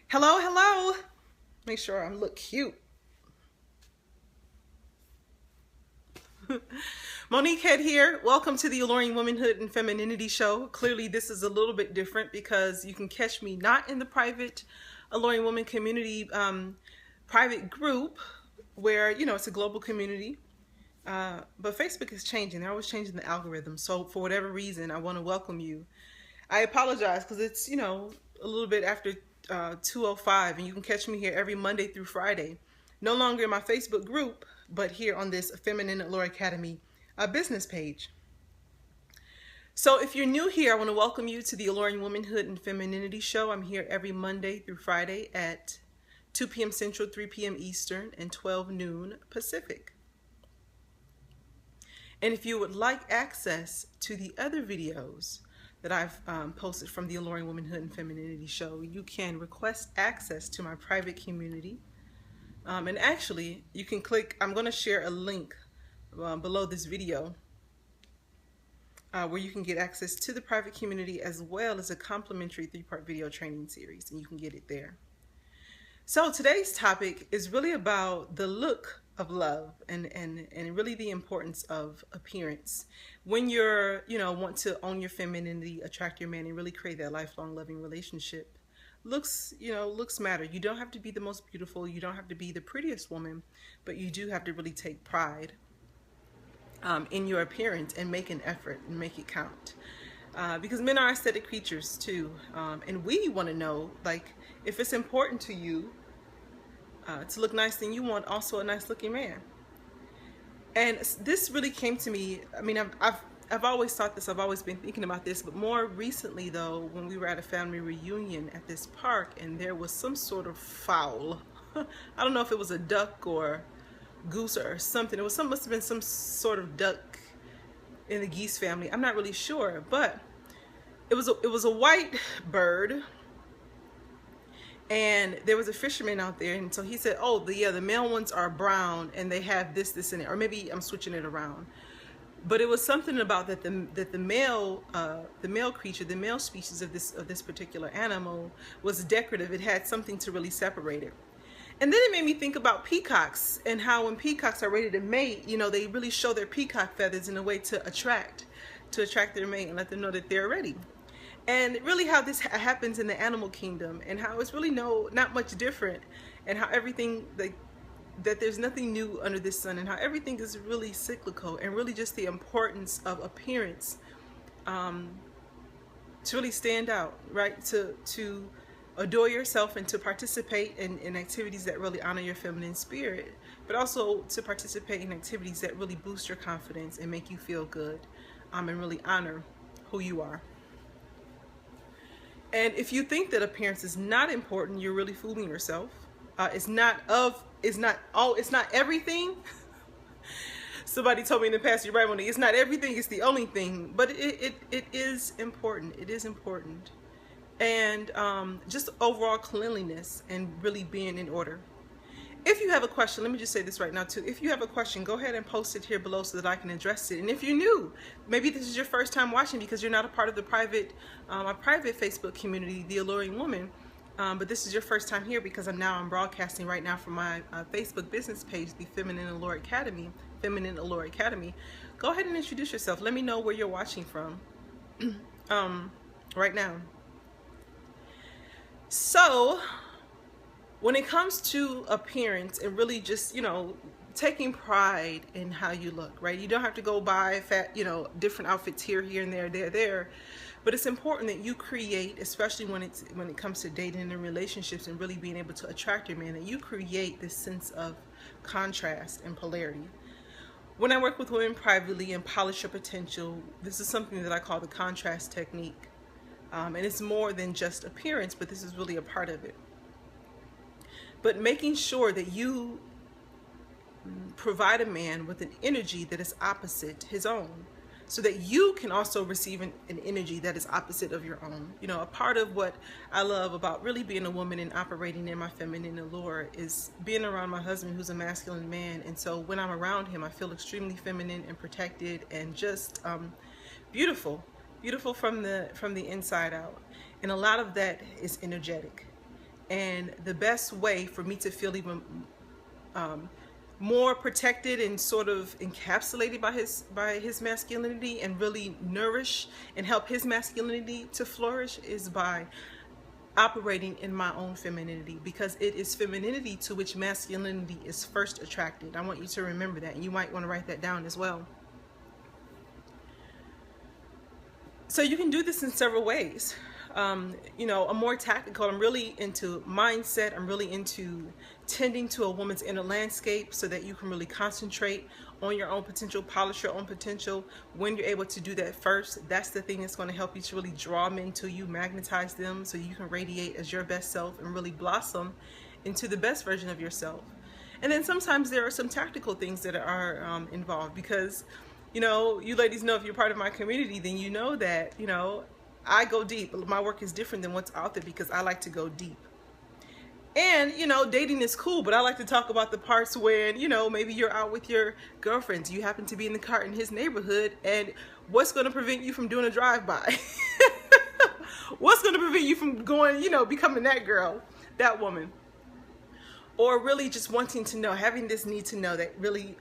Hello, hello. Make sure I look cute. Monique Head here. Welcome to the Alluring Womanhood and Femininity Show. Clearly, this is a little bit different because you can catch me not in the private Alluring Woman community private group where, it's a global community. But Facebook is changing. They're always changing the algorithm. So for whatever reason, I want to welcome you. I apologize because it's, a little bit after 2:05, and you can catch me here every Monday through Friday. No longer in my Facebook group, but here on this Feminine Allure Academy business page. So if you're new here, I want to welcome you to the Alluring Womanhood and Femininity Show. I'm here every Monday through Friday at 2 p.m. Central, 3 p.m. Eastern, and 12 noon Pacific. And if you would like access to the other videos that I've posted from the Alluring Womanhood and Femininity Show, you can request access to my private community. And actually, you can click, I'm going to share a link below this video where you can get access to the private community as well as a complimentary 3-part video training series, and you can get it there. So today's topic is really about the look of love and really the importance of appearance. When you're, want to own your femininity, attract your man, and really create that lifelong loving relationship, looks matter. You don't have to be the most beautiful. You don't have to be the prettiest woman, but you do have to really take pride in your appearance and make an effort and make it count. Because men are aesthetic creatures too. And we want to know, if it's important to you to look nice, then you want also a nice looking man. And this really came to me. I mean, I've always thought this. I've always been thinking about this. But more recently, though, when we were at a family reunion at this park and there was some sort of fowl. I don't know if it was a duck or goose or something. Must have been some sort of duck in the geese family. I'm not really sure, but it was a white bird. And there was a fisherman out there, and so he said, "Oh, the male ones are brown, and they have this, and it." Or maybe I'm switching it around. But it was something about that the male creature, the male species of this particular animal was decorative. It had something to really separate it. And then it made me think about peacocks and how when peacocks are ready to mate, they really show their peacock feathers in a way to attract their mate and let them know that they're ready. And really how this happens in the animal kingdom, and how it's really not much different, and how everything, that there's nothing new under the sun, and how everything is really cyclical, and really just the importance of appearance to really stand out, right? To adore yourself and to participate in activities that really honor your feminine spirit, but also to participate in activities that really boost your confidence and make you feel good, and really honor who you are. And if you think that appearance is not important, you're really fooling yourself. It's not everything. Somebody told me in the past, you're right, Monique, it's not everything, it's the only thing. But it is important. It is important. And just overall cleanliness and really being in order. If you have a question, let me just say this right now too. If you have a question, go ahead and post it here below so that I can address it. And if you're new, maybe this is your first time watching because you're not a part of the private Facebook community, The Alluring Woman, but this is your first time here because I'm broadcasting right now from my Facebook business page, the Feminine Allure Academy. Go ahead and introduce yourself. Let me know where you're watching from right now. So when it comes to appearance and really just, taking pride in how you look, right? You don't have to go buy different outfits here and there. But it's important that you create, especially when it comes to dating and relationships and really being able to attract your man, that you create this sense of contrast and polarity. When I work with women privately and polish your potential, this is something that I call the contrast technique. And it's more than just appearance, but this is really a part of it. But making sure that you provide a man with an energy that is opposite his own, so that you can also receive an energy that is opposite of your own. A part of what I love about really being a woman and operating in my feminine allure is being around my husband, who's a masculine man. And so when I'm around him, I feel extremely feminine and protected and just beautiful from the inside out. And a lot of that is energetic. And the best way for me to feel even more protected and sort of encapsulated by his masculinity and really nourish and help his masculinity to flourish is by operating in my own femininity, because it is femininity to which masculinity is first attracted. I want you to remember that, and you might want to write that down as well. So you can do this in several ways. I'm more tactical. I'm really into mindset. I'm really into tending to a woman's inner landscape so that you can really concentrate on your own potential, polish your own potential. When you're able to do that first, that's the thing that's going to help you to really draw men to you, magnetize them so you can radiate as your best self and really blossom into the best version of yourself. And then sometimes there are some tactical things that are involved, because you ladies know, if you're part of my community, then you know that, I go deep. My work is different than what's out there because I like to go deep. And, dating is cool, but I like to talk about the parts when, maybe you're out with your girlfriends. You happen to be in the car in his neighborhood, and what's going to prevent you from doing a drive-by? What's going to prevent you from going, becoming that girl, that woman? Or really just wanting to know, having this need to know that really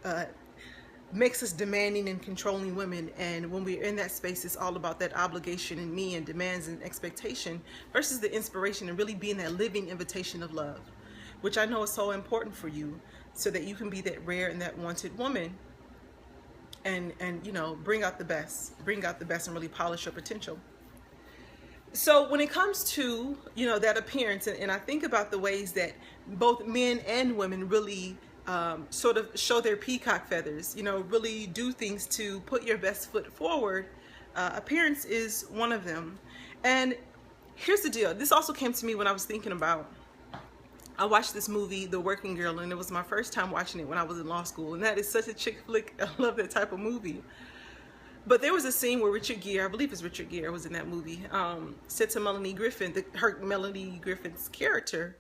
makes us demanding and controlling women. And when we're in that space, it's all about that obligation and me and demands and expectation versus the inspiration and really being that living invitation of love, which I know is so important for you, so that you can be that rare and that wanted woman and bring out the best and really polish your potential. So when it comes to that appearance, and I think about the ways that both men and women really sort of show their peacock feathers, really do things to put your best foot forward, appearance is one of them. And here's the deal. This also came to me when I was thinking about, I watched this movie, The Working Girl, and it was my first time watching it when I was in law school. And that is such a chick flick. I love that type of movie. But there was a scene where Richard Gere, I believe it's Richard Gere, was in that movie, said to Melanie Griffin, Melanie Griffin's character,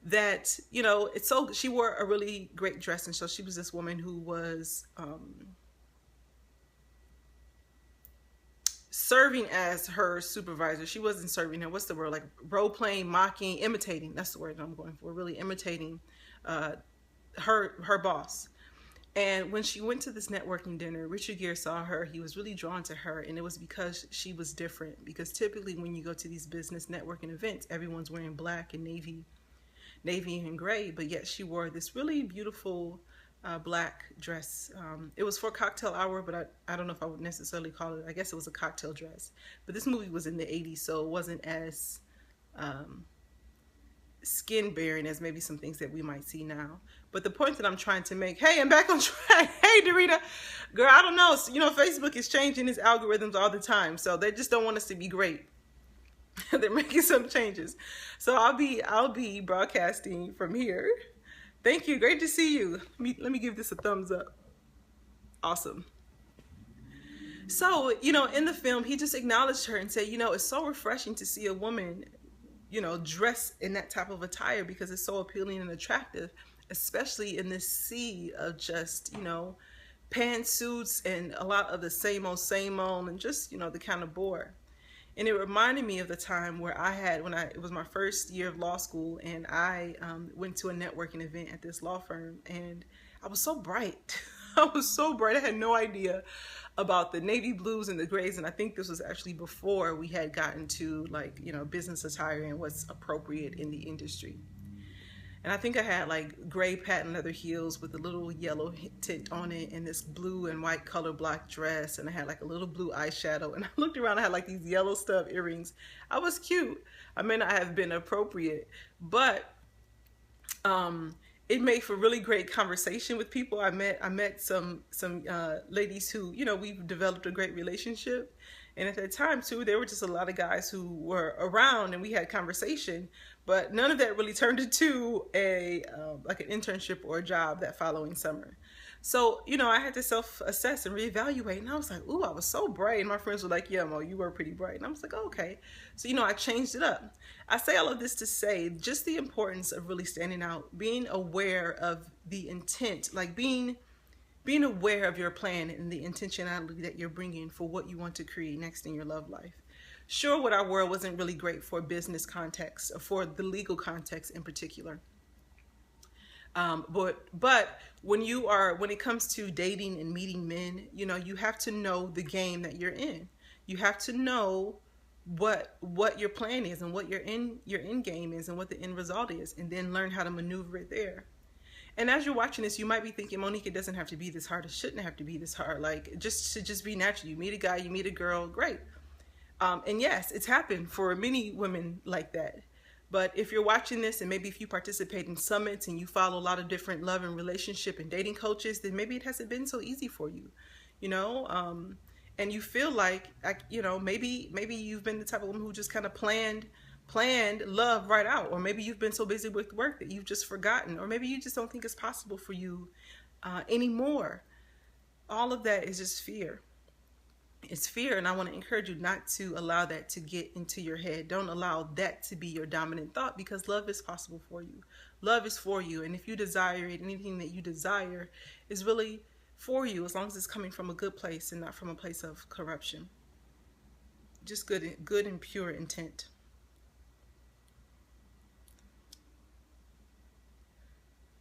that she wore a really great dress, and so she was this woman who was serving as her supervisor. She wasn't serving her, what's the word, like role playing, mocking, imitating, that's the word I'm going for, really imitating her boss. And when she went to this networking dinner, Richard Gere saw her. He was really drawn to her, and it was because she was different. Because typically when you go to these business networking events, everyone's wearing black and navy and gray, but yet she wore this really beautiful black dress. It was for cocktail hour, but I don't know if I would necessarily call it, I guess it was a cocktail dress. But this movie was in the 80s, so it wasn't as skin bearing as maybe some things that we might see now. But the point that I'm trying to make, hey, I'm back on track. Hey, Dorita, girl, I don't know. Facebook is changing its algorithms all the time, so they just don't want us to be great. They're making some changes, so I'll be broadcasting from here. Thank you. Great to see you. Let me give this a thumbs up. Awesome. So in the film, he just acknowledged her and said, it's so refreshing to see a woman dress in that type of attire, because it's so appealing and attractive, especially in this sea of just pantsuits and a lot of the same old and just the kind of bore. And it reminded me of the time where it was my first year of law school, and I went to a networking event at this law firm, and I was so bright. I was so bright. I had no idea about the navy blues and the grays, and I think this was actually before we had gotten to business attire and what's appropriate in the industry. And I think I had like gray patent leather heels with a little yellow tint on it, and this blue and white color block dress, and I had like a little blue eyeshadow, and I looked around, I had like these yellow stub earrings. I was cute. I may not have been appropriate, but it made for really great conversation with people. I met some ladies who, we've developed a great relationship. And at that time too, there were just a lot of guys who were around, and we had conversation, but none of that really turned into like an internship or a job that following summer. So, I had to self-assess and reevaluate, and I was like, ooh, I was so bright. And my friends were like, yeah, Mo, you were pretty bright. And I was like, oh, okay. So, I changed it up. I say all of this to say just the importance of really standing out, being aware of the intent, like being aware of your plan and the intentionality that you're bringing for what you want to create next in your love life. Sure, what our world wasn't really great for business context, for the legal context in particular. But when it comes to dating and meeting men, you have to know the game that you're in. You have to know what your plan is and what your end game is and what the end result is, and then learn how to maneuver it there. And as you're watching this, you might be thinking, Monique, it doesn't have to be this hard. It shouldn't have to be this hard. Like, just should just be natural. You meet a guy, you meet a girl, great. And yes, it's happened for many women like that. But if you're watching this, and maybe if you participate in summits and you follow a lot of different love and relationship and dating coaches, then maybe it hasn't been so easy for you, you know. And you feel like, maybe you've been the type of woman who just kind of planned love right out, or maybe you've been so busy with work that you've just forgotten, or maybe you just don't think it's possible for you anymore. All of that is just fear. It's fear, and I want to encourage you not to allow that to get into your head. Don't allow that to be your dominant thought, because love is possible for you. Love is for you, and if you desire it, anything that you desire is really for you, as long as it's coming from a good place and not from a place of corruption. Just good and pure intent.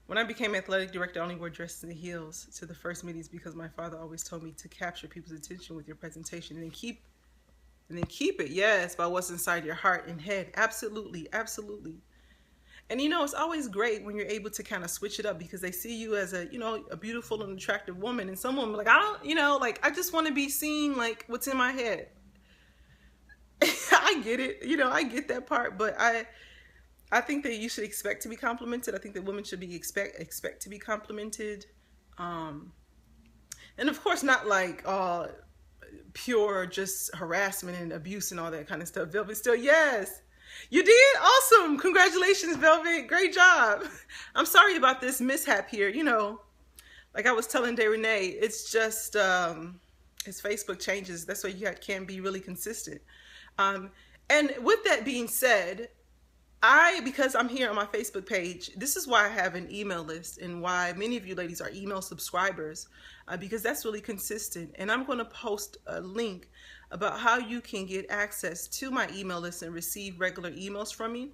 When I became athletic director, I only wore dresses and heels to the first meetings because my father always told me to capture people's attention with your presentation and then keep it, yes, by what's inside your heart and head. Absolutely, absolutely. And it's always great when you're able to kind of switch it up, because they see you as a beautiful and attractive woman, and some women like, I just want to be seen like what's in my head. I get it, I get that part, but I think that you should expect to be complimented. I think that women should be expect to be complimented, and of course not like pure just harassment and abuse and all that kind of stuff. Velvet, still, yes, you did awesome. Congratulations, Velvet. Great job. I'm sorry about this mishap here. Like I was telling Day Renee, it's just as Facebook changes, that's why you can't be really consistent. And with that being said, because I'm here on my Facebook page, this is why I have an email list and why many of you ladies are email subscribers, because that's really consistent. And I'm going to post a link about how you can get access to my email list and receive regular emails from me,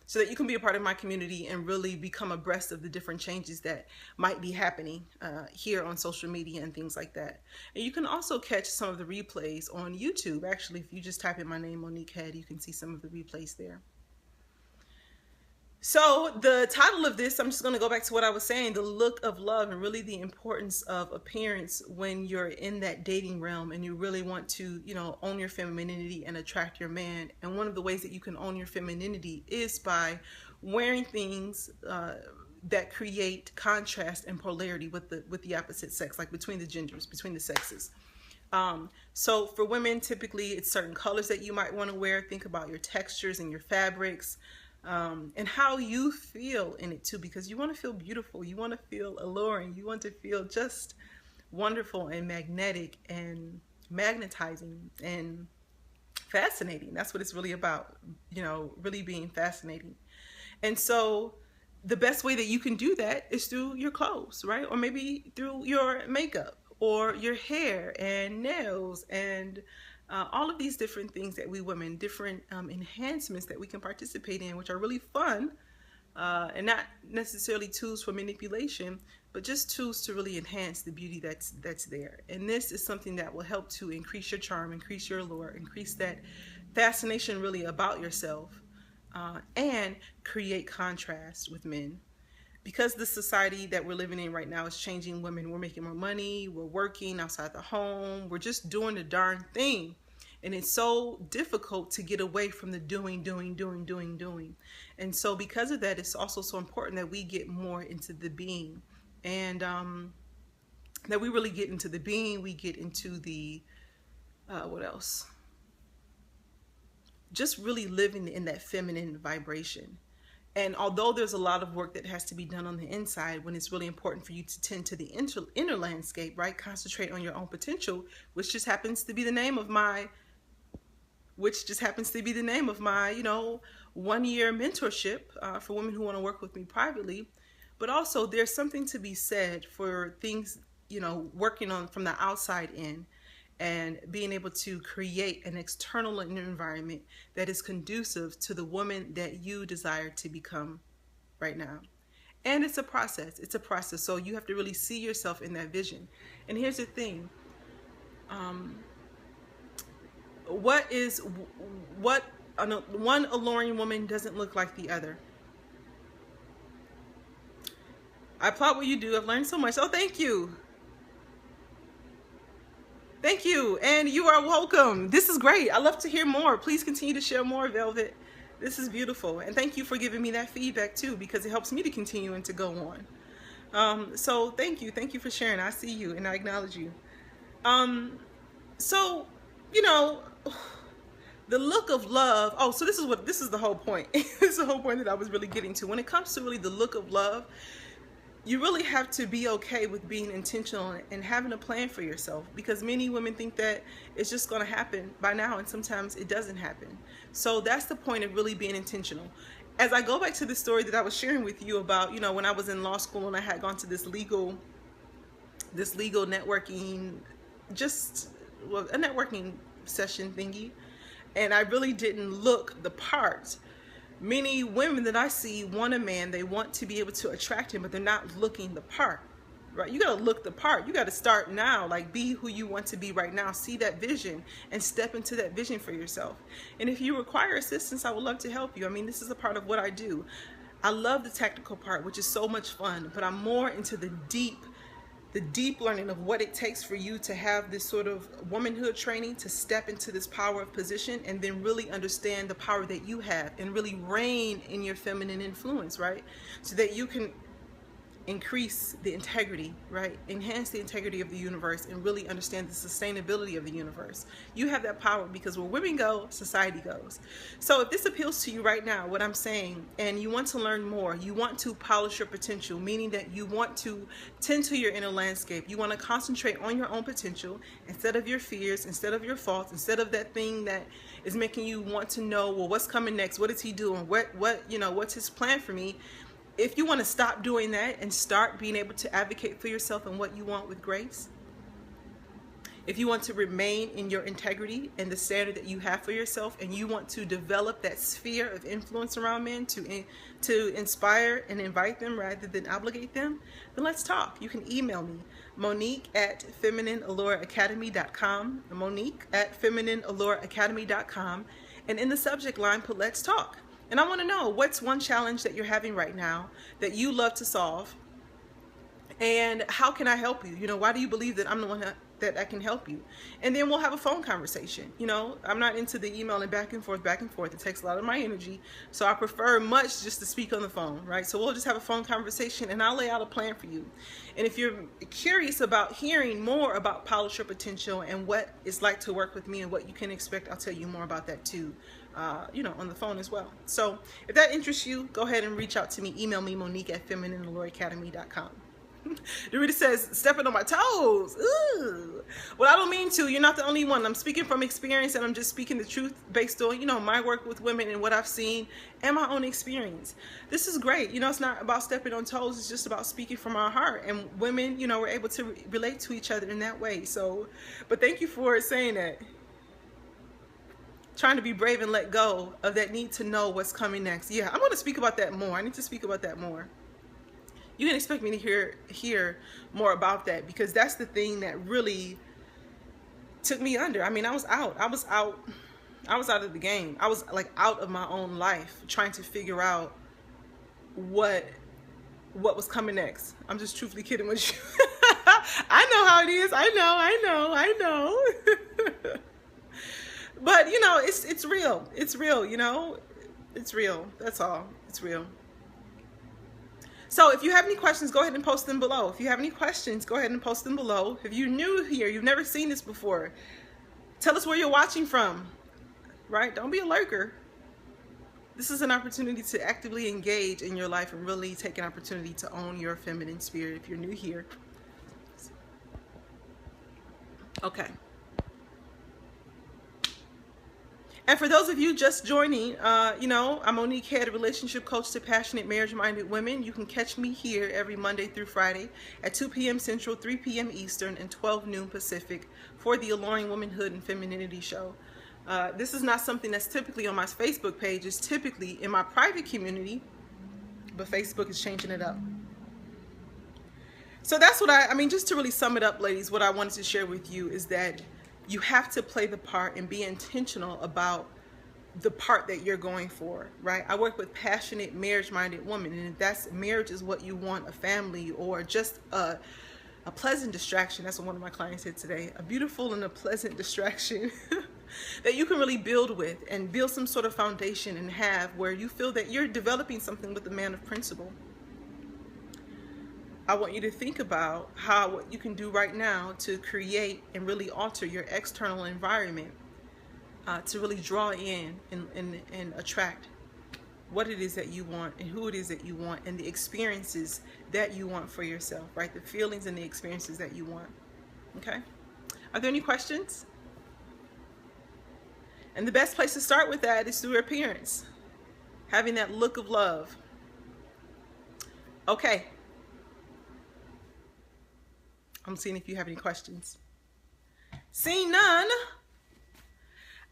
so that you can be a part of my community and really become abreast of the different changes that might be happening here on social media and things like that. And you can also catch some of the replays on YouTube. Actually, if you just type in my name, Monique Head, you can see some of the replays there. So the title of this, I'm just going to go back to what I was saying, the look of love, and really the importance of appearance when you're in that dating realm and you really want to, own your femininity and attract your man. And one of the ways that you can own your femininity is by wearing things that create contrast and polarity with the opposite sex, like between the genders, between the sexes. So for women, typically it's certain colors that you might want to wear. Think about your textures and your fabrics. And how you feel in it too, because you want to feel beautiful, you want to feel alluring, you want to feel just wonderful and magnetic and magnetizing and fascinating. That's what it's really about, really being fascinating. And so the best way that you can do that is through your clothes, right? Or maybe through your makeup or your hair and nails and all of these different things that we women, different enhancements that we can participate in, which are really fun, and not necessarily tools for manipulation, but just tools to really enhance the beauty that's there. And this is something that will help to increase your charm, increase your allure, increase that fascination really about yourself, and create contrast with men. Because the society that we're living in right now is changing women. We're making more money, we're working outside the home, we're just doing the darn thing. And it's so difficult to get away from the doing. And so because of that, it's also so important that we get more into the being. And that we really get into the being, we get into the, what else? Just really living in that feminine vibration. And although there's a lot of work that has to be done on the inside, when it's really important for you to tend to the inner landscape, right? Concentrate on your own potential, which just happens to be the name of my, 1-year mentorship for women who want to work with me privately. But also there's something to be said for things, working on from the outside in. and being able to create an external environment that is conducive to the woman that you desire to become right now. And it's a process. It's a process. So you have to really see yourself in that vision. And here's the thing. What one alluring woman doesn't look like the other. I applaud what you do. I've learned so much. Oh, thank you. Thank you. And you are welcome. This is great. I love to hear more. Please continue to share more, Velvet. This is beautiful. And thank you for giving me that feedback too, because it helps me to continue and to go on. So thank you. Thank you for sharing. I see you and I acknowledge you. So, you know, the look of love. Oh, so this is the whole point. This is the whole point that I was really getting to. When it comes to really the look of love, you really have to be okay with being intentional and having a plan for yourself, because many women think that it's just going to happen by now, and sometimes it doesn't happen. So that's the point of really being intentional. As I go back to the story that I was sharing with you about, you know, when I was in law school and I had gone to this legal networking, a networking session thingy, and I really didn't look the part. Many women that I see want a man, they want to be able to attract him, but they're not looking the part, right? You got to look the part. You got to start now, like be who you want to be right now. See that vision and step into that vision for yourself. And if you require assistance, I would love to help you. I mean, this is a part of what I do. I love the tactical part, which is so much fun, but I'm more into the deep learning of what it takes for you to have this sort of womanhood training, to step into this power of position, and then really understand the power that you have and really reign in your feminine influence, right? So that you can increase the integrity, right? Enhance the integrity of the universe and really understand the sustainability of the universe. You have that power, because where women go, society goes. So if this appeals to you right now, what I'm saying, and you want to learn more, you want to polish your potential, meaning that you want to tend to your inner landscape. You want to concentrate on your own potential instead of your fears, instead of your faults, instead of that thing that is making you want to know, well, what's coming next? What is he doing? What's his plan for me? If you want to stop doing that and start being able to advocate for yourself and what you want with grace, if you want to remain in your integrity and the standard that you have for yourself, and you want to develop that sphere of influence around men to inspire and invite them rather than obligate them, then let's talk. You can email me, Monique@FeminineAllureAcademy.com, Monique@FeminineAllureAcademy.com, and in the subject line put "Let's Talk." And I want to know, what's one challenge that you're having right now that you love to solve? And how can I help you? You know, why do you believe that I'm the one that I can help you? And then we'll have a phone conversation. You know, I'm not into the email and back and forth. It takes a lot of my energy. So I prefer much just to speak on the phone, right? So we'll just have a phone conversation and I'll lay out a plan for you. And if you're curious about hearing more about Polish Your Potential and what it's like to work with me and what you can expect, I'll tell you more about that too. On the phone as well. So if that interests you, go ahead and reach out to me. Email me, Monique@FeminineAllureAcademy.com. Dorita says, stepping on my toes. Ooh. Well, I don't mean to. You're not the only one. I'm speaking from experience, and I'm just speaking the truth based on, my work with women and what I've seen and my own experience. This is great. It's not about stepping on toes. It's just about speaking from our heart. And women, we're able to relate to each other in that way. So, but thank you for saying that. Trying to be brave and let go of that need to know what's coming next. Yeah, I'm going to speak about that more. I need to speak about that more. You can expect me to hear more about that, because that's the thing that really took me under. I mean, I was out of the game. I was like out of my own life, trying to figure out what was coming next. I'm just truthfully kidding with you. I know how it is. I know. But it's real. It's real, It's real. That's all. It's real. So if you have any questions, go ahead and post them below. If you're new here, you've never seen this before, tell us where you're watching from, right? Don't be a lurker. This is an opportunity to actively engage in your life and really take an opportunity to own your feminine spirit if you're new here. Okay. And for those of you just joining, I'm Monique Head, relationship coach to passionate marriage-minded women. You can catch me here every Monday through Friday at 2 p.m. Central, 3 p.m. Eastern, and 12 noon Pacific for the Alluring Womanhood and Femininity Show. This is not something that's typically on my Facebook page. It's typically in my private community, but Facebook is changing it up. So that's what I mean, just to really sum it up, ladies, what I wanted to share with you is that you have to play the part and be intentional about the part that you're going for, right? I work with passionate marriage-minded women, and if that's marriage is what you want, a family, or just a pleasant distraction. That's what one of my clients said today, a beautiful and a pleasant distraction that you can really build with and build some sort of foundation and have where you feel that you're developing something with a man of principle. I want you to think about what you can do right now to create and really alter your external environment to really draw in and attract what it is that you want and who it is that you want and the experiences that you want for yourself, right? The feelings and the experiences that you want. Okay? Are there any questions? And the best place to start with that is through your appearance, having that look of love. Okay. I'm seeing if you have any questions. Seeing none,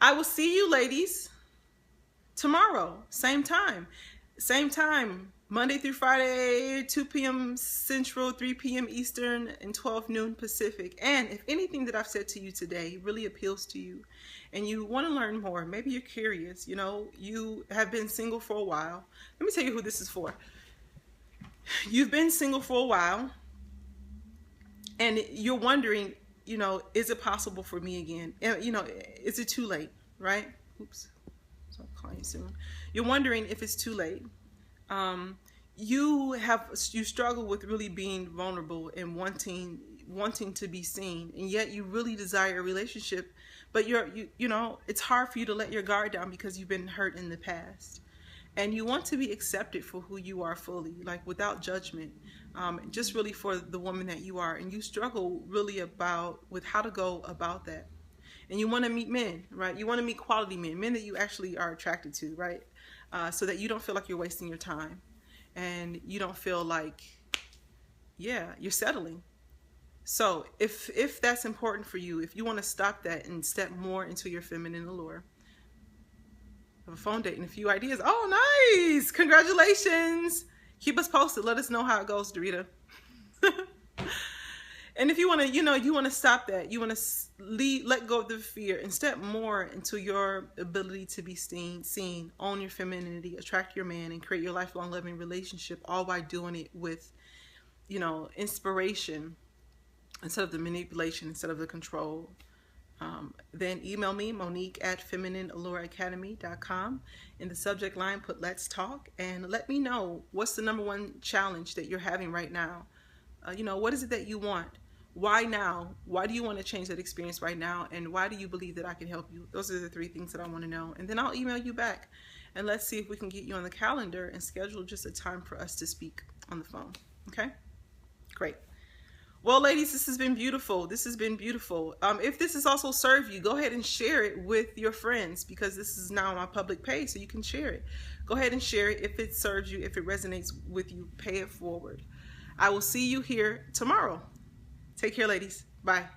I will see you ladies tomorrow, same time, Monday through Friday, 2 p.m. Central, 3 p.m. Eastern, and 12 noon Pacific. And if anything that I've said to you today really appeals to you and you want to learn more, maybe you're curious, you have been single for a while. Let me tell you who this is for. You've been single for a while, and you're wondering, is it possible for me again? Is it too late, right? Oops, so I'm calling you soon. You're wondering if it's too late. You struggle with really being vulnerable and wanting to be seen, and yet you really desire a relationship, but it's hard for you to let your guard down because you've been hurt in the past. And you want to be accepted for who you are fully, like without judgment, just really for the woman that you are. And you struggle really with how to go about that. And you want to meet men, right? You want to meet quality men that you actually are attracted to, right? So that you don't feel like you're wasting your time. And you don't feel like, you're settling. So if that's important for you, if you want to stop that and step more into your feminine allure, have a phone date and a few ideas. Oh, nice. Congratulations. Keep us posted. Let us know how it goes, Dorita. And if you want to, you want to stop that. You want to let go of the fear and step more into your ability to be seen, own your femininity, attract your man, and create your lifelong loving relationship, all by doing it with, inspiration instead of the manipulation, instead of the control. Then email me, Monique@feminineallureacademy.com. In the subject line, put "Let's Talk," and let me know what's the number one challenge that you're having right now. What is it that you want? Why now? Why do you want to change that experience right now? And why do you believe that I can help you? Those are the 3 things that I want to know. And then I'll email you back, and let's see if we can get you on the calendar and schedule just a time for us to speak on the phone. Okay? Great. Well, ladies, this has been beautiful. This has been beautiful. If this has also served you, go ahead and share it with your friends, because this is now on my public page, so you can share it. Go ahead and share it if it serves you, if it resonates with you. Pay it forward. I will see you here tomorrow. Take care, ladies. Bye.